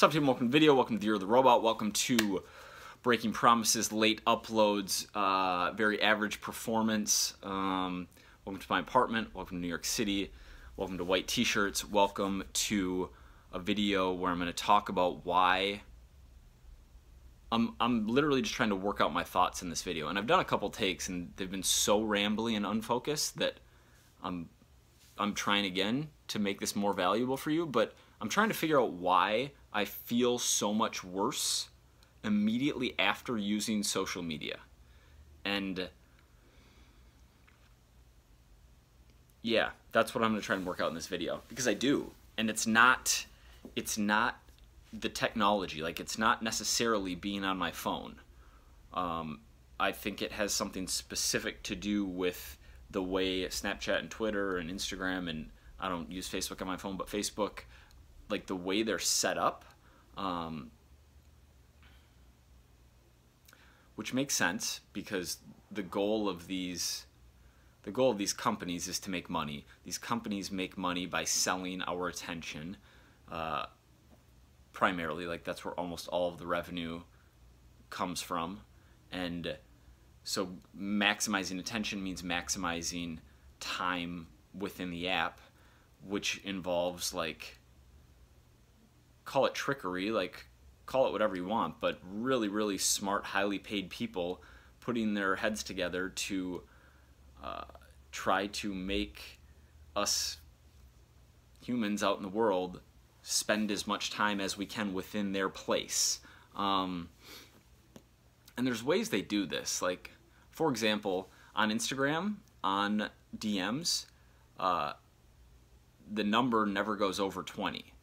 What's up, team? Welcome to the video. Welcome to the Year of the Robot. Welcome to Breaking Promises, late uploads, very average performance. Welcome to my apartment. Welcome to New York City. Welcome to white t-shirts. Welcome to a video where I'm going to talk about why I'm literally just trying to work out my thoughts in this video. And I've done a couple takes and they've been so rambly and unfocused that I'm trying again to make this more valuable for you, but I'm trying to figure out why I feel so much worse immediately after using social media. And yeah, that's what I'm going to try and work out in this video, because I do. And it's not the technology, like it's not necessarily being on my phone. I think it has something specific to do with the way Snapchat and Twitter and Instagram, and I don't use Facebook on my phone, but Facebook, like the way they're set up, which makes sense because the goal of these companies is to make money. These companies make money by selling our attention, primarily. Like that's where almost all of the revenue comes from. And so maximizing attention means maximizing time within the app, which involves, like, call it trickery, like call it whatever you want, but really, really smart, highly paid people putting their heads together to try to make us humans out in the world spend as much time as we can within their place. And there's ways they do this. Like, for example, on Instagram, on DMs, the number never goes over 20.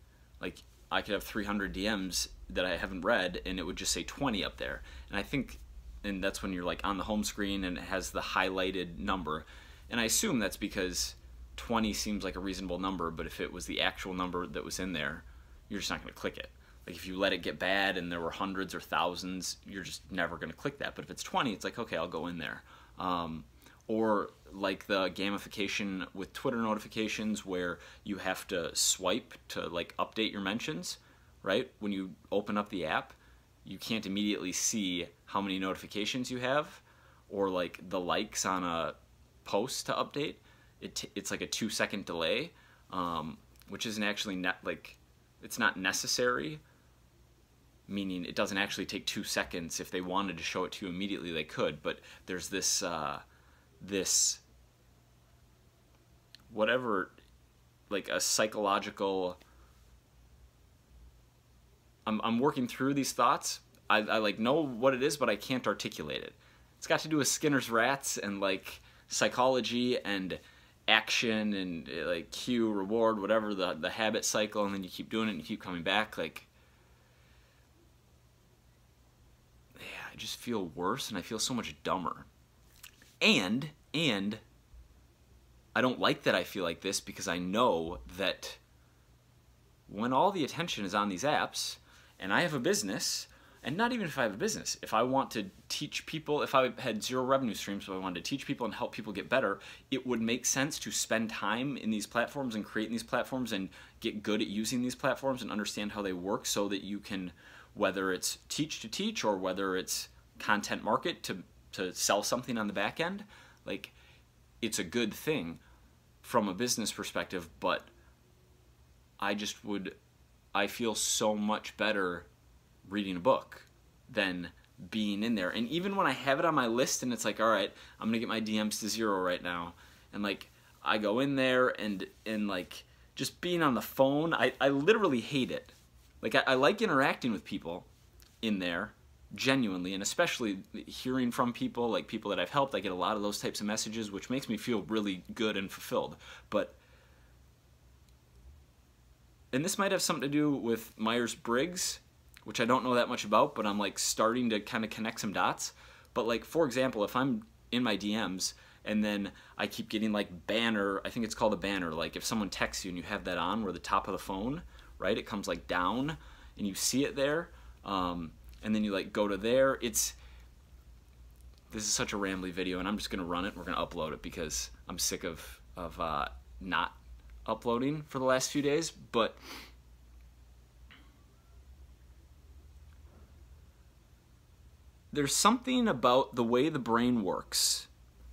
Like, I could have 300 DMs that I haven't read, and it would just say 20 up there. And I think, and that's when you're like on the home screen and it has the highlighted number. And I assume that's because 20 seems like a reasonable number, but if it was the actual number that was in there, you're just not going to click it. Like if you let it get bad and there were hundreds or thousands, you're just never going to click that. But if it's 20, it's like, okay, I'll go in there. Or like the gamification with Twitter notifications where you have to swipe to like update your mentions, right? When you open up the app, you can't immediately see how many notifications you have, or like the likes on a post to update. It's like a 2-second delay, which isn't actually it's not necessary, meaning it doesn't actually take 2 seconds. If they wanted to show it to you immediately, they could, but there's this whatever, like a psychological, I'm working through these thoughts. I like know what it is, but I can't articulate it. It's got to do with Skinner's rats and like psychology and action and like cue, reward, whatever, the habit cycle, and then you keep doing it and you keep coming back. Like, yeah, I just feel worse and I feel so much dumber. And I don't like that I feel like this, because I know that when all the attention is on these apps, and I have a business, and not even if I have a business, if I want to teach people, if I had 0 revenue streams, but I wanted to teach people and help people get better, it would make sense to spend time in these platforms and create these platforms and get good at using these platforms and understand how they work, so that you can, whether it's teach to teach or whether it's content market to sell something on the back end, like, it's a good thing from a business perspective. But I feel so much better reading a book than being in there. And even when I have it on my list and it's like, all right, I'm gonna get my DMs to 0 right now, and like I go in there and like just being on the phone, I literally hate it. Like I like interacting with people in there genuinely, and especially hearing from people, like people that I've helped. I get a lot of those types of messages, which makes me feel really good and fulfilled. But, and this might have something to do with Myers-Briggs, which I don't know that much about, but I'm like starting to kind of connect some dots. But like, for example, if I'm in my DMs and then I keep getting like banner, I think it's called a banner, like if someone texts you and you have that on where the top of the phone, right, it comes like down and you see it there, and then you like go to there. This is such a rambly video, and I'm just gonna run it and we're gonna upload it because I'm sick of not uploading for the last few days. But there's something about the way the brain works.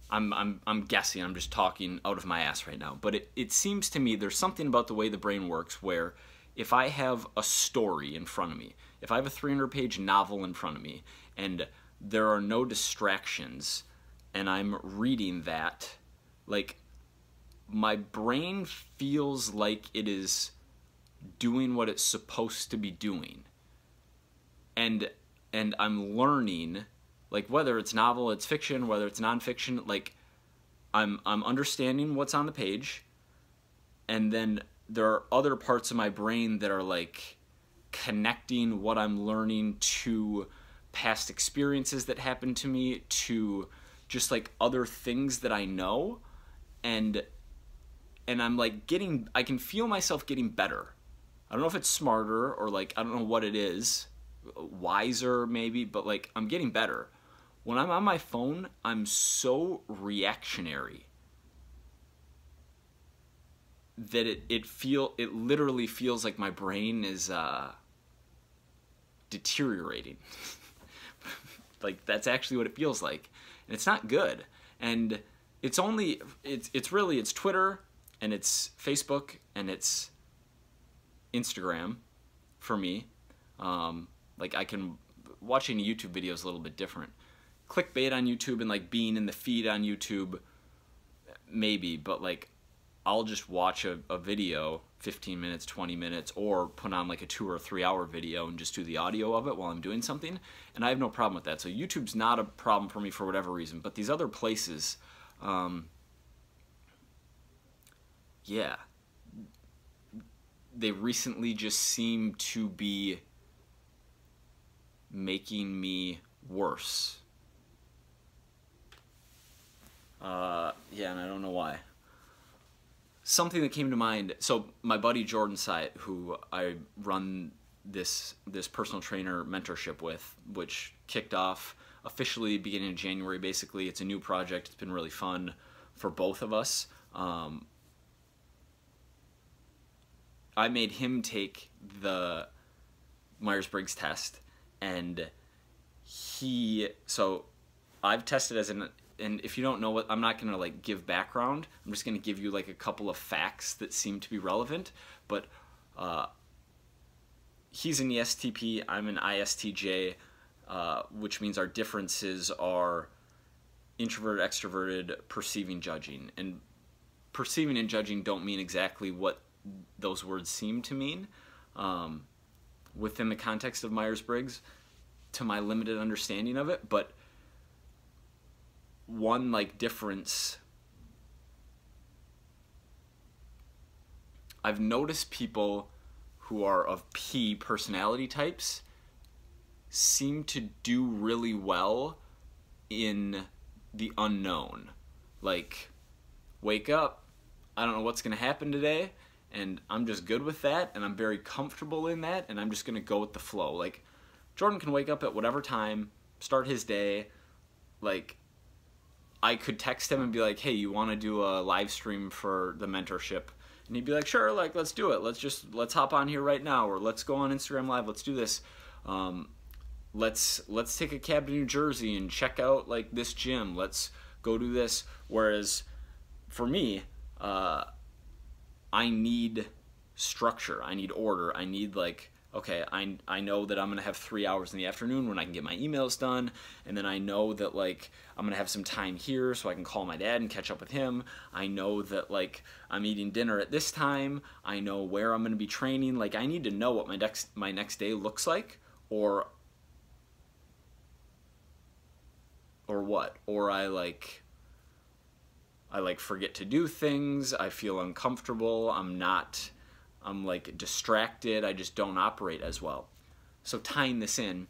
I'm guessing, I'm just talking out of my ass right now, but it seems to me there's something about the way the brain works where if I have a story in front of me, if I have a 300-page novel in front of me, and there are no distractions, and I'm reading that, like, my brain feels like it is doing what it's supposed to be doing. And I'm learning, like, whether it's novel, it's fiction, whether it's nonfiction, like, I'm understanding what's on the page, and then there are other parts of my brain that are, like, connecting what I'm learning to past experiences that happened to me, to just, like, other things that I know, and I'm, like, I can feel myself getting better. I don't know if it's smarter or, like, I don't know what it is, wiser maybe, but, like, I'm getting better. When I'm on my phone, I'm so reactionary that it literally feels like my brain is deteriorating. Like, that's actually what it feels like, and it's not good. And it's Twitter, and it's Facebook, and it's Instagram for me. Like, watching a YouTube video is a little bit different. Clickbait on YouTube and, like, being in the feed on YouTube, maybe, but, like, I'll just watch a video 15 minutes, 20 minutes, or put on, like, a 2 or 3 hour video and just do the audio of it while I'm doing something, and I have no problem with that. So YouTube's not a problem for me for whatever reason, but these other places, yeah, they recently just seem to be making me worse. Yeah, and I don't know why. Something that came to mind, so my buddy Jordan Syatt, who I run this personal trainer mentorship with, which kicked off officially beginning of January, basically. It's a new project. It's been really fun for both of us. I made him take the Myers-Briggs test, and so I've tested and if you don't know what, I'm not going to, like, give background. I'm just going to give you, like, a couple of facts that seem to be relevant. But he's an ESTP, I'm an ISTJ, which means our differences are introverted, extroverted, perceiving, judging. And perceiving and judging don't mean exactly what those words seem to mean within the context of Myers-Briggs, to my limited understanding of it. But one, like, difference, I've noticed people who are of P personality types seem to do really well in the unknown. Like, wake up, I don't know what's going to happen today, and I'm just good with that, and I'm very comfortable in that, and I'm just going to go with the flow. Like, Jordan can wake up at whatever time, start his day, like, I could text him and be like, hey, you want to do a live stream for the mentorship? And he'd be like, sure, like, let's do it. Let's hop on here right now, or let's go on Instagram Live. Let's do this. Let's take a cab to New Jersey and check out, like, this gym. Let's go do this. Whereas for me, I need structure. I need order. I need, like, okay, I know that I'm going to have 3 hours in the afternoon when I can get my emails done, and then I know that, like, I'm going to have some time here so I can call my dad and catch up with him. I know that, like, I'm eating dinner at this time. I know where I'm going to be training. Like, I need to know what my next day looks like, or what? Or I forget to do things. I feel uncomfortable. I'm like distracted. I just don't operate as well. So tying this in,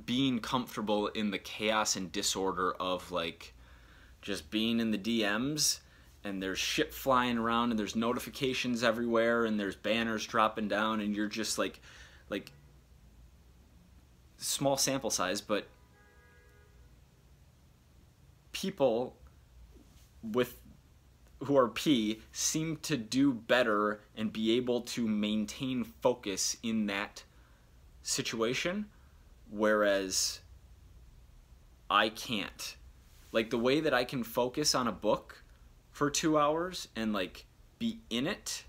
being comfortable in the chaos and disorder of, like, just being in the DMs, and there's shit flying around, and there's notifications everywhere, and there's banners dropping down, and you're just like small sample size, but people who are P seem to do better and be able to maintain focus in that situation whereas I can't. Like the way that I can focus on a book for 2 hours and like be in it,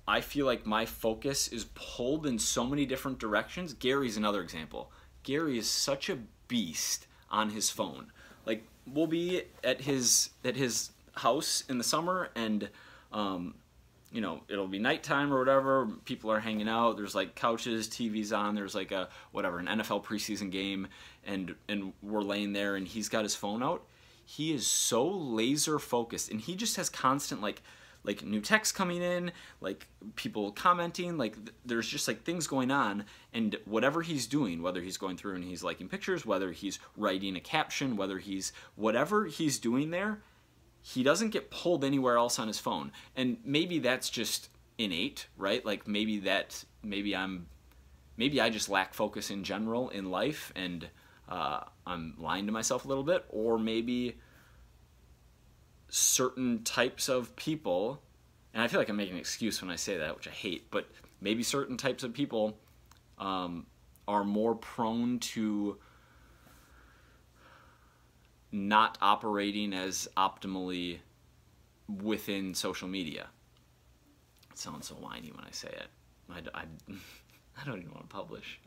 I feel like my focus is pulled in so many different directions. Gary's another example. Gary is such a beast on his phone. Like we'll be at his house in the summer, and you know, it'll be nighttime or whatever. People are hanging out. There's like couches, TV's on. There's like a whatever, an NFL preseason game, and we're laying there, and he's got his phone out. He is so laser focused, and he just has constant like new text coming in, like people commenting, like there's just like things going on, and whatever he's doing, whether he's going through and he's liking pictures, whether he's writing a caption, whatever he's doing there, he doesn't get pulled anywhere else on his phone. And maybe that's just innate, right? Like maybe I just lack focus in general in life, and I'm lying to myself a little bit, or maybe certain types of people, and I feel like I'm making an excuse when I say that, which I hate, but maybe certain types of people are more prone to not operating as optimally within social media. It sounds so whiny when I say it. I don't even want to publish.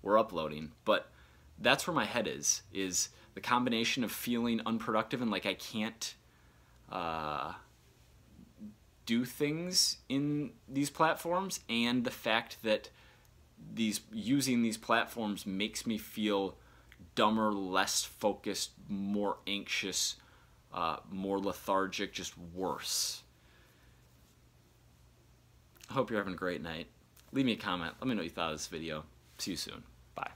We're uploading, but that's where my head is the combination of feeling unproductive and like I can't do things in these platforms, and the fact that using these platforms makes me feel dumber, less focused, more anxious, more lethargic, just worse. I hope you're having a great night. Leave me a comment. Let me know what you thought of this video. See you soon. Bye.